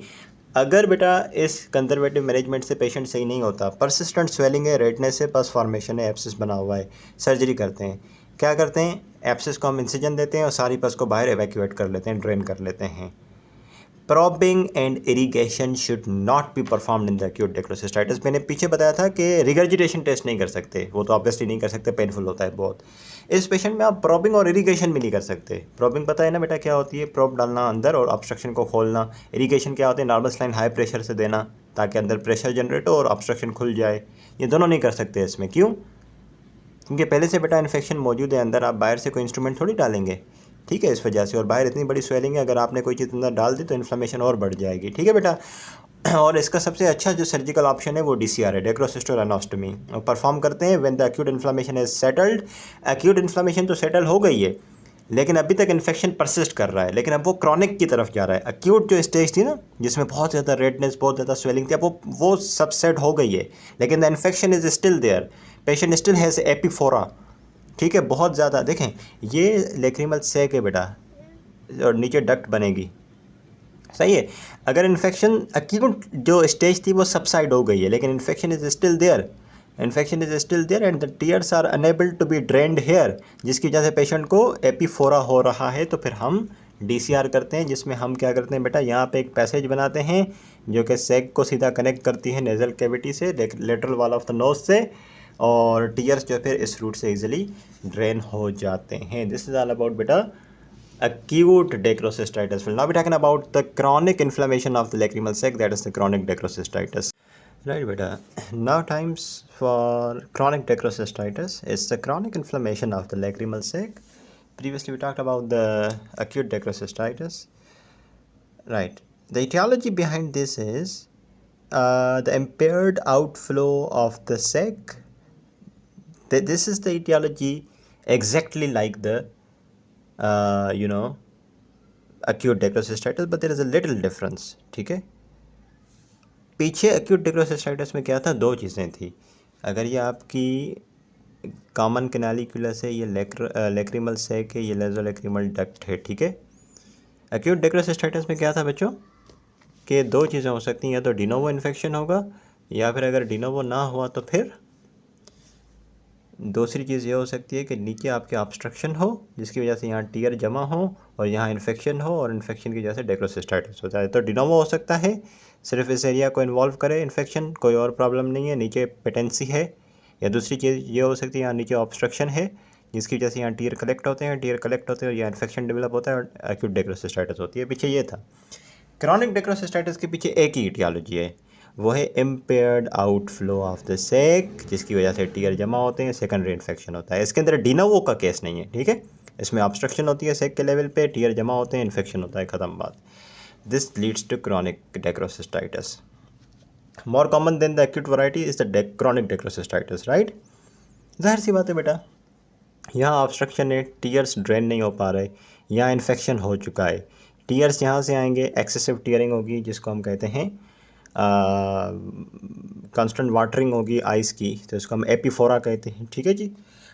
अगर बेटा इस कंजर्वेटिव मैनेजमेंट से पेशेंट सही नहीं होता, परसिस्टेंट स्वेलिंग है, रेडनेस है, पस फॉर्मेशन है, एब्सिस बना हुआ है, सर्जरी करते हैं। क्या करते हैं, एब्सिस को हम इंसिजन देते हैं और सारी पस को बाहर एवैक्यूएट कर लेते हैं, ड्रेन कर लेते हैं। Probing and irrigation should not be performed in the acute dacryocystitis. मैंने पीछे बताया था कि रिगर्जिटेशन टेस्ट नहीं कर सकते, वो तो ऑब्वियसली नहीं कर सकते, पेनफुल होता है बहुत। इस पेशेंट में आप प्रॉबिंग और इरीगेशन भी नहीं कर सकते। प्रॉबिंग पता है ना बेटा क्या होती है, प्रोब डालना अंदर और ऑब्स्ट्रक्शन को खोलना। इरीगेशन क्या होती है, नॉर्मल लाइन हाई प्रेशर से देना ताकि अंदर प्रेशर जनरेट हो और ऑब्स्ट्रक्शन खुल जाए। ये दोनों नहीं कर सकते इसमें। क्यों? क्योंकि पहले से बेटा इन्फेक्शन मौजूद है अंदर, आप बाहर से कोई इंस्ट्रूमेंट थोड़ी डालेंगे। ठीक है, इस वजह से। और बाहर इतनी बड़ी स्वेलिंग है, अगर आपने कोई चीज़ अंदर डाल दी तो इन्फ्लेमेशन और बढ़ जाएगी। ठीक है बेटा। और इसका सबसे अच्छा जो सर्जिकल ऑप्शन है वो DCR है, डेक्रोसिस्टोरेनोस्टमी। और परफॉर्म करते हैं when the acute inflammation is settled. Acute inflammation तो सेटल हो गई है, लेकिन अभी तक इन्फेक्शन परसिस्ट कर रहा है, लेकिन अब वो क्रॉनिक की तरफ जा रहा है। एक्यूट जो स्टेज थी ना, जिसमें बहुत ज़्यादा रेडनेस, बहुत ज़्यादा स्वेलिंग थी, अब वो सबसेट हो गई है, लेकिन the infection is still there. Patient still has epiphora. ठीक है, बहुत ज़्यादा। देखें, ये लेक्रिमल सैक है बेटा और नीचे डक्ट बनेगी। सही है। अगर इन्फेक्शन एक्यूट जो स्टेज थी वो सबसाइड हो गई है, लेकिन infection is still there, infection is still there and the tears are unable to be drained here, जिसकी वजह से पेशेंट को एपिफोरा हो रहा है। तो फिर हम DCR करते हैं, जिसमें हम क्या करते हैं बेटा, यहाँ पे एक पैसेज बनाते हैं जो कि सैक को सीधा कनेक्ट करती है नेजल कैविटी से, lateral wall of the nose से, और टीयर्स जो फिर इस रूट से इजीली ड्रेन हो जाते हैं। दिस इज ऑल अबाउट बेटा acute decrocystitis. We'll now be talking about the chronic inflammation of the lacrimal sac, that is the chronic decrocystitis. Right beta, now times for chronic decrocystitis. It's the chronic inflammation of the lacrimal sac. Previously we talked about the acute decrocystitis. Right, the etiology behind this is the impaired outflow of the sac. This is the etiology exactly like the acute decrocystitis, but there is a little difference. ठीक है, पीछे acute decrocystitis में क्या था, दो चीज़ें थी। अगर ये आपकी कॉमन कैनालिकुलस है, ये लेक्रिमल सैक है, ये लेजोलेक्रिमल डक्ट है। ठीक है, acute decrocystitis में क्या था बच्चों, कि दो चीज़ें हो सकती हैं, या तो डिनोवो इन्फेक्शन होगा, या फिर अगर डिनोवो ना हुआ तो फिर दूसरी चीज़ ये हो सकती है कि नीचे आपके ऑब्स्ट्रक्शन हो, जिसकी वजह से यहाँ टीयर जमा हो और यहाँ इन्फेक्शन हो, और इन्फेक्शन की वजह से डेक्रोसिस्टाइटिस होता है। तो डिनोवो हो सकता है, सिर्फ इस एरिया को इन्वॉल्व करे इन्फेक्शन, कोई और प्रॉब्लम नहीं है, नीचे पेटेंसी है। या दूसरी चीज़ ये हो सकती है, यहाँ नीचे ऑब्स्ट्रक्शन है, जिसकी वजह से यहाँ टीयर कलेक्ट होते हैं, टीयर कलेक्ट होते हैं और यहाँ इन्फेक्शन डेवलप होता है और एक्यूट डेक्रोसिस्टाइटिस होती है। पीछे ये था। क्रॉनिक डेक्रोसिस्टाइटिस के पीछे एक ही इटियोलॉजी है, वो है impaired outflow of the sake, जिसकी वजह से टीयर जमा होते हैं, सेकेंडरी इन्फेक्शन होता है। इसके अंदर डिनोवो का केस नहीं है। ठीक है, इसमें ऑब्स्ट्रक्शन होती है सेक के लेवल पे, टीयर जमा होते हैं, इन्फेक्शन होता है, ख़त्म बात। This leads to chronic dacryocystitis. More common than the acute variety is the chronic dacryocystitis. Right, जाहिर सी बात है बेटा, यहाँ ऑब्स्ट्रक्शन है, टीयर्स ड्रेन नहीं हो पा रहे, यहाँ इन्फेक्शन हो चुका है, टीयर्स यहाँ से आएंगे, एक्सेसिव टीयरिंग होगी, जिसको हम कहते हैं कांस्टेंट वाटरिंग होगी आइस की, तो इसको हम एपिफोरा कहते हैं। ठीक है जी।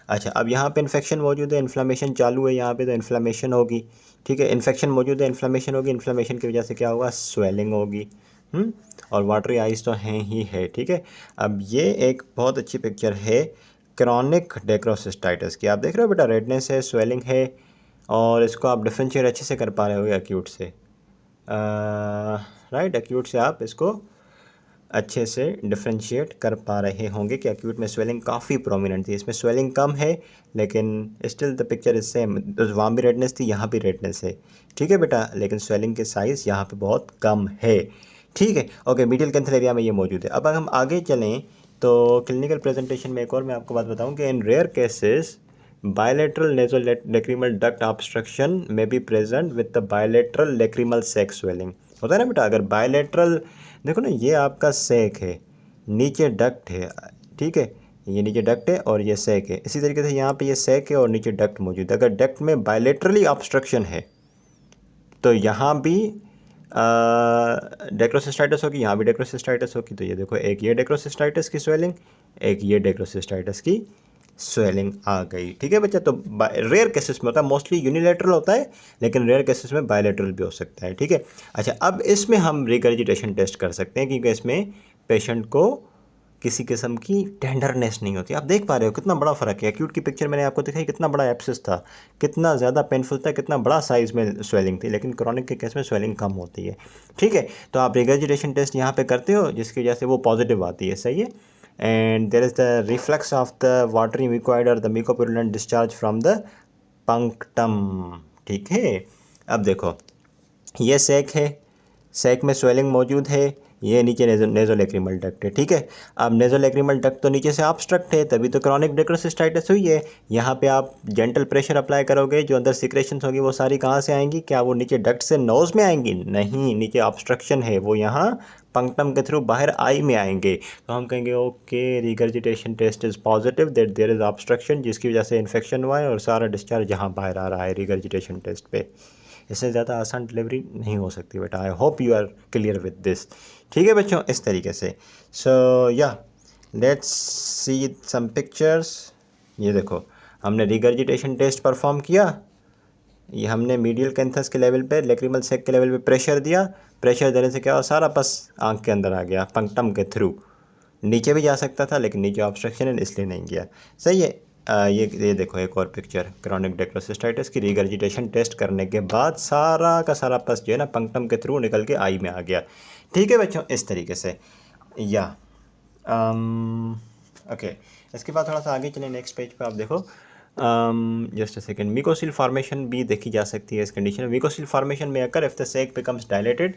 अच्छा, अब यहाँ पे इन्फेक्शन मौजूद है, इन्फ्लेमेशन चालू है यहाँ पे, तो इन्फ्लेमेशन होगी। ठीक है, इन्फेक्शन मौजूद है, इन्फ्लेमेशन होगी, इन्फ्लेमेशन की वजह से क्या होगा, स्वेलिंग होगी। और वाटरी आइस तो हैं ही है। ठीक है, अब ये एक बहुत अच्छी पिक्चर है क्रॉनिक डेक्रोसिस्टाइटिस की। आप देख रहे हो बेटा, रेडनेस है, स्वेलिंग है, और इसको आप डिफ्रेंशिएट अच्छे से कर पा रहे हो एक्यूट से। राइट, एक्यूट से आप इसको अच्छे से डिफ्रेंशिएट कर पा रहे होंगे कि एक्यूट में स्वेलिंग काफ़ी प्रोमिनेंट थी, इसमें स्वेलिंग कम है, लेकिन still the picture is same. वहाँ भी रेडनेस थी, यहाँ भी रेडनेस है। ठीक है बेटा, लेकिन स्वेलिंग के साइज़ यहाँ पे बहुत कम है। ठीक है, ओके, मीडियल कैंथल एरिया में ये मौजूद है। अब अगर हम आगे चलें तो क्लिनिकल प्रेजेंटेशन में एक और मैं आपको बात बताऊँ कि in rare cases bilateral nasolacrimal duct obstruction may be present with the bilateral lacrimal sac swelling। होता है ना बेटा, अगर बायलेटरल, देखो ना, ये आपका सेक है, नीचे डक्ट है। ठीक है, ये नीचे डक्ट है और ये सेक है। इसी तरीके से यहाँ पे ये सेक है और नीचे डक्ट मौजूद है। अगर डक्ट में बायलेटरली ऑब्स्ट्रक्शन है तो यहाँ भी डेक्रोसिस्टाइटिस होगी, यहाँ भी डेक्रोसिस्टाइटिस होगी। तो ये देखो, एक ये डेक्रोसिस्टाइटिस की स्वेलिंग, एक ये डेक्रोसिस्टाइटिस की स्वेलिंग आ गई। ठीक है बच्चा। तो रेयर केसेस में होता है, मोस्टली यूनिलेटरल होता है, लेकिन रेयर केसेस में बायलेटरल भी हो सकता है। ठीक है। अच्छा, अब इसमें हम रिगर्जिटेशन टेस्ट कर सकते हैं, क्योंकि इसमें पेशेंट को किसी किस्म की टेंडरनेस नहीं होती। आप देख पा रहे हो कितना बड़ा फ़र्क है। एक्यूट की पिक्चर मैंने आपको दिखाई, कितना बड़ा एब्सिस था, कितना ज़्यादा पेनफुल था, कितना बड़ा साइज़ में स्वेलिंग थी, लेकिन क्रॉनिक के केस में स्वेलिंग कम होती है। ठीक है। तो आप रिगर्जिटेशन टेस्ट यहाँ पे करते हो, जिसकी वजह से वो पॉजिटिव आती है। सही है। And there is the reflex of the watery mucoid और the mucopurulent discharge from the punctum. ठीक है। अब देखो, ये सेक है, सेक में स्वेलिंग मौजूद है, ये नीचे नेजोलैक्रिमल डक्ट है। ठीक है। अब नेजोलैक्रिमल डक्ट तो नीचे से ऑब्स्ट्रक्ट है, तभी तो क्रॉनिक डेक्रोसिस्टाइटिस हुई है। यहाँ पे आप जेंटल प्रेशर अप्लाई करोगे, जो अंदर सिक्रेशंस होगी वो सारी कहाँ से आएंगी? क्या वो नीचे डक्ट से नोज़ में आएंगी? नहीं, नीचे ऑब्स्ट्रक्शन है, वो यहाँ पंक्टम के थ्रू बाहर आई में आएंगे। तो हम कहेंगे okay, regurgitation test is positive, that there is obstruction, जिसकी वजह से इन्फेक्शन हुआ है और सारा डिस्चार्ज यहाँ बाहर आ रहा है रिगर्जिटेशन टेस्ट पे। इससे ज़्यादा आसान डिलीवरी नहीं हो सकती बेटा। I hope you are clear with this. ठीक है बच्चों, इस तरीके से। सो या लेट्स सी सम पिक्चर्स। ये देखो, हमने रिगर्जिटेशन टेस्ट परफॉर्म किया। ये हमने मीडियल कैंथस के लेवल पे, लेक्रिमल सेक के लेवल पे प्रेशर दिया। प्रेशर देने से क्या हुआ? सारा पस आँख के अंदर आ गया पंक्टम के थ्रू। नीचे भी जा सकता था, लेकिन नीचे ऑब्स्ट्रक्शन है, इसलिए नहीं गया। सही है। ये देखो एक और पिक्चर क्रॉनिक डेक्रोसिस्टाइटिस की। रिगर्जिटेशन टेस्ट करने के बाद सारा का सारा पस जो है ना पंक्टम के थ्रू निकल के आई में आ गया। ठीक है बच्चों, इस तरीके से। या ओके, इसके बाद थोड़ा सा आगे चलें, नेक्स्ट पेज पे आप देखो। Just a second. Mucocele formation भी देखी जा सकती है इस कंडीशन में। म्यूकोसिल फॉर्मेशन में occur if the sac becomes dilated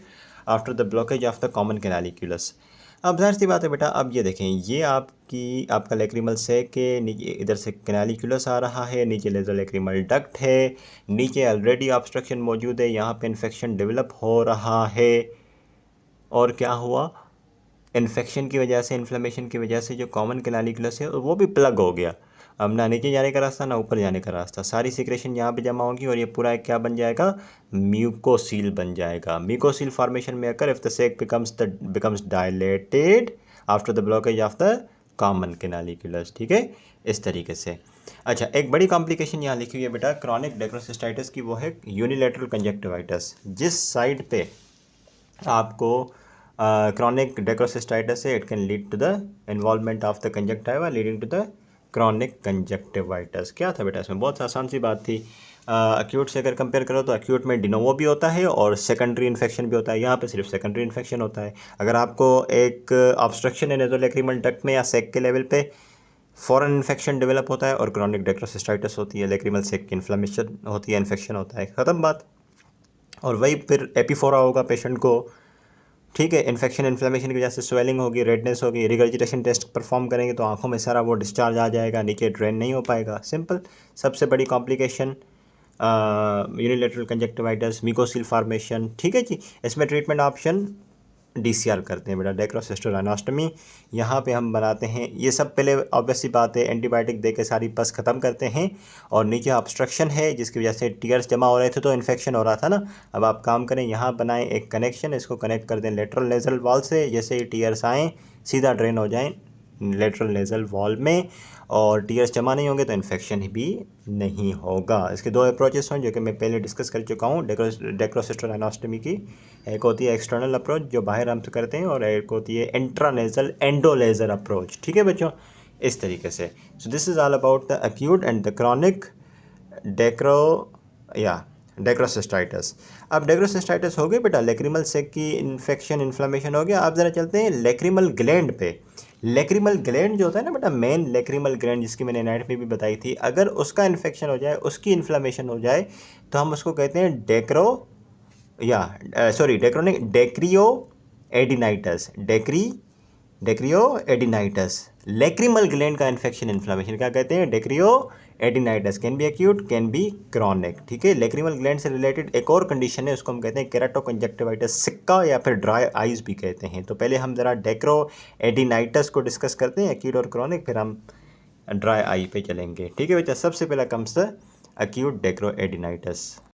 after the blockage of the common canaliculus. अब जाहिर सी बात है बेटा, अब ये देखें, ये आपका लेक्रिमल सेक के नीचे इधर से कैनालिक्यूलस आ रहा है, नीचे लेजर लेक्रिमल डक्ट है, नीचे ऑलरेडी ऑब्स्ट्रक्शन मौजूद है, यहाँ पे इन्फेक्शन डेवलप हो रहा है। और क्या हुआ? इन्फेक्शन की वजह से, इन्फ्लेमेशन की वजह से जो कॉमन कैनालिक्यूलस है वो भी प्लग हो गया। अब ना नीचे जाने का रास्ता ना ऊपर जाने का रास्ता, सारी सिक्रेशन यहाँ पे जमा होगी और ये पूरा क्या बन जाएगा? म्यूकोसील बन जाएगा। म्यूकोसील फॉर्मेशन में occur if the sac becomes dilated after the blockage of the common canaliculus. ठीक है, इस तरीके से। अच्छा, एक बड़ी कॉम्प्लिकेशन यहाँ लिखी हुई है बेटा क्रॉनिक डेक्रोसिस्टाइटिस की, वो है यूनिलेटरल कंजक्टिवाइटिस। जिस साइड पे आपको क्रॉनिक डेक्रोसिस्टाइटिस है, it can lead to the involvement of the conjunctiva leading to the chronic conjunctivitis. क्या था बेटा इसमें? बहुत आसान सी बात थी। एक्यूट से अगर कंपेयर करो तो एक्यूट में डिनोवो भी होता है और सेकेंडरी इन्फेक्शन भी होता है। यहाँ पे सिर्फ सेकेंडरी इन्फेक्शन होता है। अगर आपको एक ऑब्स्ट्रक्शन है नेज़ोलैक्रिमल डक्ट में या सेक के लेवल पे, फॉरेन इन्फेक्शन डेवलप होता है और क्रॉनिक डेक्रोसिस्टाइटिस होती है, लेक्रिमल सेक की इन्फ्लेमेशन होती है, इन्फेक्शन होता है, ख़त्म बात। और वही फिर एपिफोरा होगा पेशेंट को। ठीक है, इन्फेक्शन इन्फ्लेमेशन की वजह से स्वेलिंग होगी, रेडनेस होगी। रिगर्जिटेशन टेस्ट परफॉर्म करेंगे तो आंखों में सारा वो डिस्चार्ज आ जाएगा, नीचे ड्रेन नहीं हो पाएगा। सिंपल। सबसे बड़ी complication unilateral conjunctivitis, mucocele formation. ठीक है जी। इसमें ट्रीटमेंट ऑप्शन DCR करते हैं बेटा, डेक्रोसिस्टोराइनोस्टमी। यहाँ पे हम बनाते हैं ये सब। पहले ऑब्वियस सी बात है, एंटीबायोटिक दे के सारी पस ख़त्म करते हैं। और नीचे ऑब्स्ट्रक्शन है जिसकी वजह से टीयर्स जमा हो रहे थे तो इन्फेक्शन हो रहा था ना। अब आप काम करें, यहाँ बनाएं एक कनेक्शन, इसको कनेक्ट कर दें लेटरल नेज़ल वॉल से। जैसे ही टीयर्स आएँ सीधा ड्रेन हो जाएँ लेटरल नेज़ल वॉल में, और टीयर्स जमा नहीं होंगे तो इन्फेक्शन भी नहीं होगा। इसके दो अप्रोचेस हैं जो कि मैं पहले डिस्कस कर चुका हूँ डेक्रोसिस्टोराइनोस्टमी की। एक होती है एक्सटर्नल अप्रोच जो बाहर हम करते हैं, और एक होती है इंट्रानेज़ल एंडोलेजर अप्रोच। ठीक है बच्चों, इस तरीके से। So this is all about the acute and the chronic dacryocystitis. अब डेक्रोसिस्टाइटिस हो गई बेटा, लेक्रिमल सेक की इन्फेक्शन इन्फ्लेमेशन हो गया। आप ज़रा चलते हैं लेक्रिमल ग्लैंड पे। लेक्रिमल ग्लैंड जो होता है ना बेटा, मेन लेक्रिमल ग्लैंड जिसकी मैंने एनाटॉमी भी बताई थी, अगर उसका इन्फेक्शन हो जाए, उसकी इन्फ्लेमेशन हो जाए, तो हम उसको कहते हैं डेक्रियो एडिनाइटस। लेक्रिमल ग्लैंड का इन्फेक्शन इन्फ्लेमेशन क्या कहते हैं? Dacryoadenitis. Can be acute, can be chronic. ठीक है। लेक्रिमल ग्लैंड से रिलेटेड एक और कंडीशन है, उसको हम कहते हैं केराटोकंजक्टिवाइटिस सिक्का, या फिर ड्राई आइज भी कहते हैं। तो पहले हम ज़रा डेक्रो एडिनाइटस को डिस्कस करते हैं, एक्यूट और क्रॉनिक, फिर हम ड्राई आई पे चलेंगे। ठीक है बच्चा, सबसे पहला कम्स द एक्यूट डेक्रो एडिनाइटस।